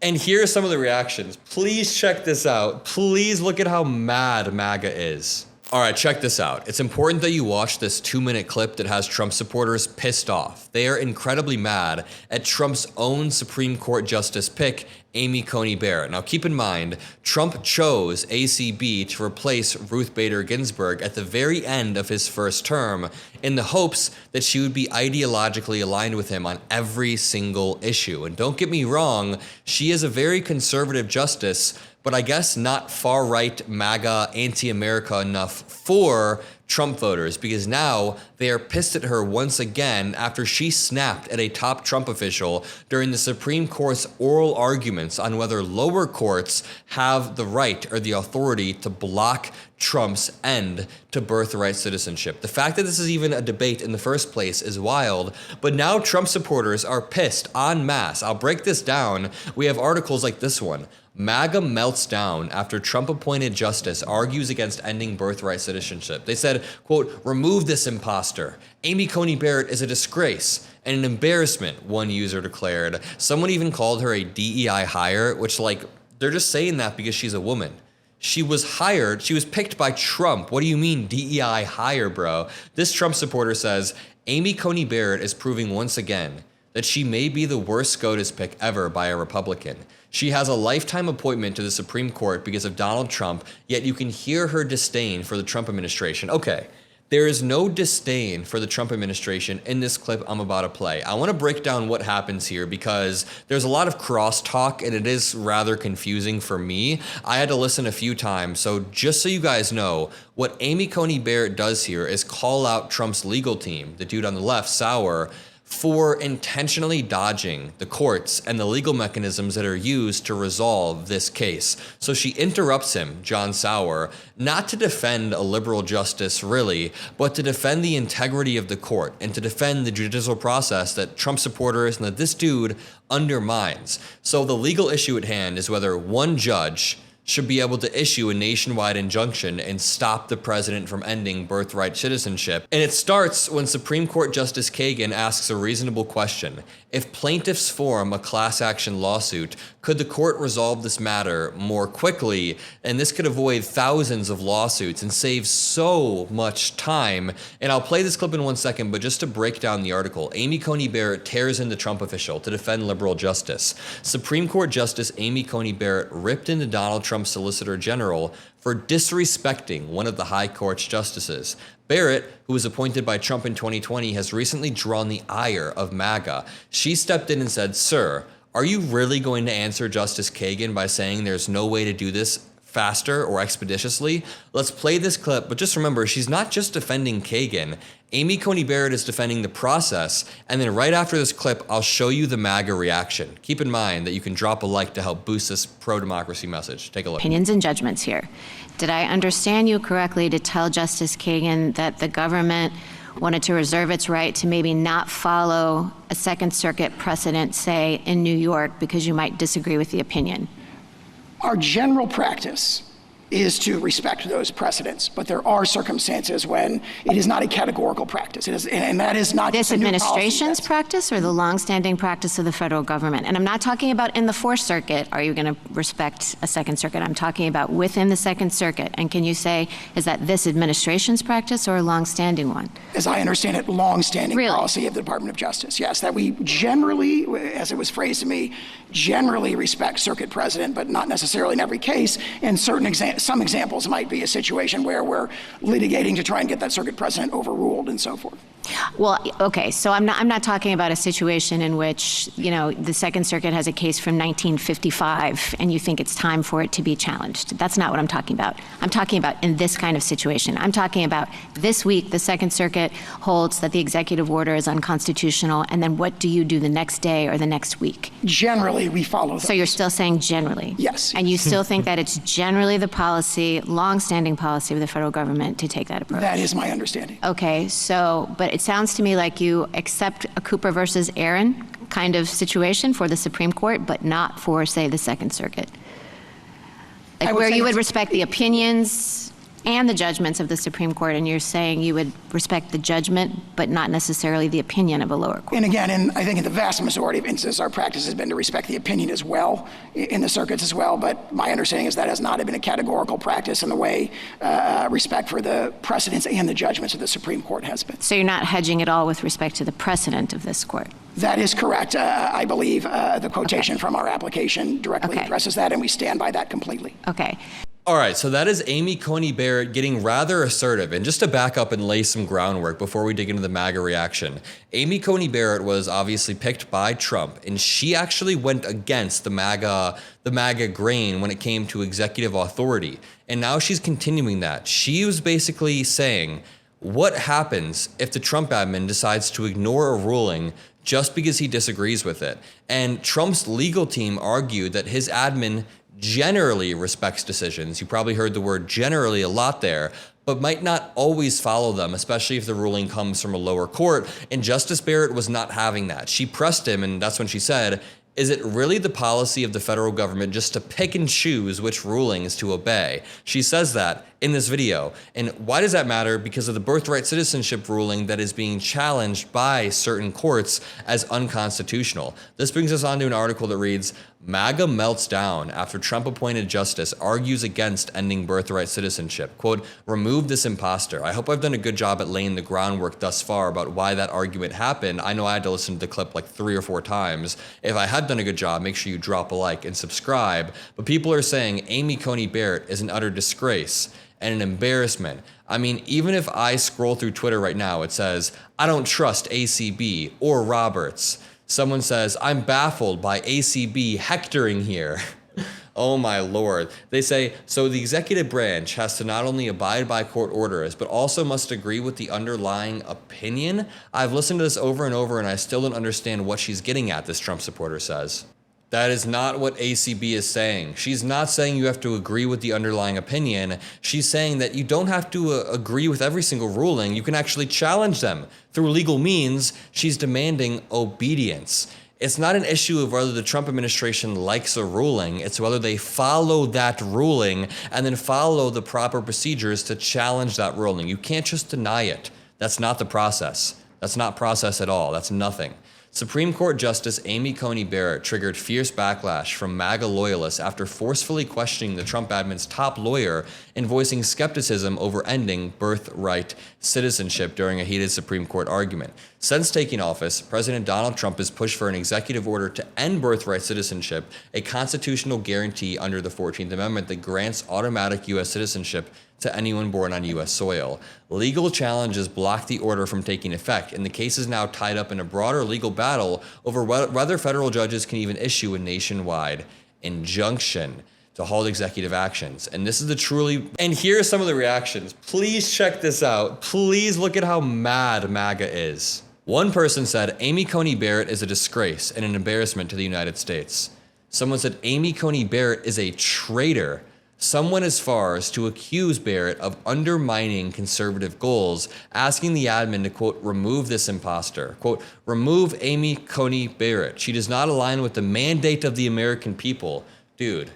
And here are some of the reactions. Please check this out. Please look at how mad MAGA is. All right, check this out. It's important that you watch this 2-minute clip that has Trump supporters pissed off. They are incredibly mad at Trump's own Supreme Court Justice pick, Amy Coney Barrett. Now keep in mind, Trump chose ACB to replace Ruth Bader Ginsburg at the very end of his first term in the hopes that she would be ideologically aligned with him on every single issue. And don't get me wrong, she is a very conservative justice, but I guess not far-right, MAGA, anti-America enough for Trump voters, because now they are pissed at her once again after she snapped at a top Trump official during the Supreme Court's oral arguments on whether lower courts have the right or the authority to block Trump's end to birthright citizenship. The fact that this is even a debate in the first place is wild, but now Trump supporters are pissed en masse. I'll break this down. We have articles like this one. MAGA melts down after Trump-appointed justice argues against ending birthright citizenship. They said, quote, remove this imposter. Amy Coney Barrett is a disgrace and an embarrassment, one user declared. Someone even called her a DEI hire, which, like, they're just saying that because she's a woman. She was hired, she was picked by Trump. What do you mean DEI hire, bro? This Trump supporter says, Amy Coney Barrett is proving once again that she may be the worst SCOTUS pick ever by a Republican. She has a lifetime appointment to the Supreme Court because of Donald Trump, yet you can hear her disdain for the Trump administration. Okay, there is no disdain for the Trump administration in this clip I'm about to play. I want to break down what happens here because there's a lot of crosstalk and it is rather confusing for me. I had to listen a few times, so just so you guys know, what Amy Coney Barrett does here is call out Trump's legal team, the dude on the left, Sauer, for intentionally dodging the courts and the legal mechanisms that are used to resolve this case. So she interrupts him, John Sauer, not to defend a liberal justice really, but to defend the integrity of the court and to defend the judicial process that Trump supporters and that this dude undermines. So the legal issue at hand is whether one judge should be able to issue a nationwide injunction and stop the president from ending birthright citizenship. And it starts when Supreme Court Justice Kagan asks a reasonable question. If plaintiffs form a class action lawsuit, could the court resolve this matter more quickly? And this could avoid thousands of lawsuits and save so much time. And I'll play this clip in 1 second, but just to break down the article, Amy Coney Barrett tears into Trump official to defend liberal justice. Supreme Court Justice Amy Coney Barrett ripped into Donald Trump's Solicitor General for disrespecting one of the High Court's justices. Barrett, who was appointed by Trump in 2020, has recently drawn the ire of MAGA. She stepped in and said, "Sir, are you really going to answer Justice Kagan by saying there's no way to do this faster or expeditiously?" Let's play this clip, but just remember, she's not just defending Kagan. Amy Coney Barrett is defending the process, and then right after this clip, I'll show you the MAGA reaction. Keep in mind that you can drop a like to help boost this pro-democracy message. Take a look. Opinions and judgments here. Did I understand you correctly to tell Justice Kagan that the government wanted to reserve its right to maybe not follow a Second Circuit precedent, say, in New York, because you might disagree with the opinion? Our general practice is to respect those precedents, but there are circumstances when it is not a categorical practice. It is, and that is not this administration's practice or the longstanding practice of the federal government. And I'm not talking about in the Fourth Circuit, are you going to respect a Second Circuit? I'm talking about within the Second Circuit. And can you say, is that this administration's practice or a longstanding one? As I understand it, longstanding policy of the Department of Justice. Yes, that we generally, as it was phrased to me, generally respect circuit precedent, but not necessarily in every case. And some examples might be a situation where we're litigating to try and get that circuit precedent overruled and so forth. Well, okay, so I'm not talking about a situation in which, you know, the Second Circuit has a case from 1955 and you think it's time for it to be challenged. That's not what I'm talking about. I'm talking about in this kind of situation. I'm talking about this week, the Second Circuit holds that the executive order is unconstitutional, and then what do you do the next day or the next week? Generally, we follow those. So you're still saying generally? Yes. And you still think that it's generally the policy, long-standing policy of the federal government to take that approach? That is my understanding. Okay, so, but it sounds to me like you accept a Cooper versus Aaron kind of situation for the Supreme Court, but not for, say, the Second Circuit. Like where you would respect the opinions And the judgments of the Supreme Court, and you're saying you would respect the judgment, but not necessarily the opinion of a lower court. And again, I think in the vast majority of instances, our practice has been to respect the opinion as well, in the circuits as well, but my understanding is that has not been a categorical practice in the way respect for the precedents and the judgments of the Supreme Court has been. So you're not hedging at all with respect to the precedent of this court? That is correct. I believe the quotation from our application directly addresses that, and we stand by that completely. Okay. All right, so that is Amy Coney Barrett getting rather assertive. And just to back up and lay some groundwork before we dig into the MAGA reaction, Amy Coney Barrett was obviously picked by Trump, and she actually went against the MAGA grain when it came to executive authority. And now she's continuing that. She was basically saying, what happens if the Trump admin decides to ignore a ruling just because he disagrees with it? And Trump's legal team argued that his admin generally respects decisions. You probably heard the word generally a lot there, but might not always follow them, especially if the ruling comes from a lower court. And Justice Barrett was not having that. She pressed him, and that's when she said, is it really the policy of the federal government just to pick and choose which rulings to obey? She says that in this video. And why does that matter? Because of the birthright citizenship ruling that is being challenged by certain courts as unconstitutional. This brings us on to an article that reads, MAGA melts down after Trump-appointed justice argues against ending birthright citizenship. Quote, remove this imposter. I hope I've done a good job at laying the groundwork thus far about why that argument happened. I know I had to listen to the clip like 3 or 4 times. If I had done a good job, make sure you drop a like and subscribe. But people are saying Amy Coney Barrett is an utter disgrace and an embarrassment. I mean, even if I scroll through Twitter right now, it says, I don't trust ACB or Roberts. Someone says, I'm baffled by ACB hectoring here. Oh my Lord. They say, so the executive branch has to not only abide by court orders, but also must agree with the underlying opinion? I've listened to this over and over, and I still don't understand what she's getting at, this Trump supporter says. That is not what ACB is saying. She's not saying you have to agree with the underlying opinion. She's saying that you don't have to agree with every single ruling. You can actually challenge them through legal means. She's demanding obedience. It's not an issue of whether the Trump administration likes a ruling. It's whether they follow that ruling and then follow the proper procedures to challenge that ruling. You can't just deny it. That's not the process. That's not process at all. That's nothing. Supreme Court Justice Amy Coney Barrett triggered fierce backlash from MAGA loyalists after forcefully questioning the Trump admin's top lawyer and voicing skepticism over ending birthright citizenship during a heated Supreme Court argument. Since taking office, President Donald Trump has pushed for an executive order to end birthright citizenship, a constitutional guarantee under the 14th Amendment that grants automatic U.S. citizenship to anyone born on U.S. soil. Legal challenges block the order from taking effect, and the case is now tied up in a broader legal battle over whether federal judges can even issue a nationwide injunction to halt executive actions. And this is the truly, and here are some of the reactions. Please check this out. Please look at how mad MAGA is. One person said, Amy Coney Barrett is a disgrace and an embarrassment to the United States. Someone said, Amy Coney Barrett is a traitor. Some went as far as to accuse Barrett of undermining conservative goals, asking the admin to, quote, remove this imposter. Quote, remove Amy Coney Barrett. She does not align with the mandate of the American people. Dude,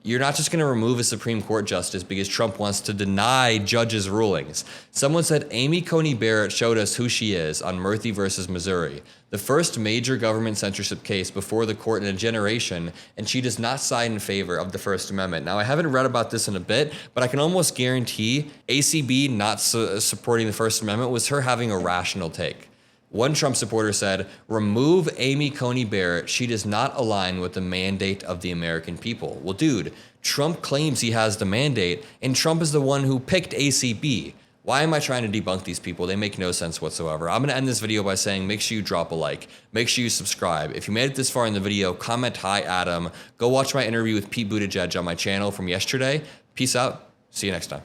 you're not just going to remove a Supreme Court justice because Trump wants to deny judges' rulings. Someone said Amy Coney Barrett showed us who she is on Murphy versus Missouri, the first major government censorship case before the court in a generation, and she does not side in favor of the First Amendment. Now, I haven't read about this in a bit, but I can almost guarantee ACB not supporting the First Amendment was her having a rational take. One Trump supporter said, remove Amy Coney Barrett. She does not align with the mandate of the American people. Well, dude, Trump claims he has the mandate, and Trump is the one who picked ACB. Why am I trying to debunk these people? They make no sense whatsoever. I'm going to end this video by saying make sure you drop a like. Make sure you subscribe. If you made it this far in the video, comment hi Adam. Go watch my interview with Pete Buttigieg on my channel from yesterday. Peace out. See you next time.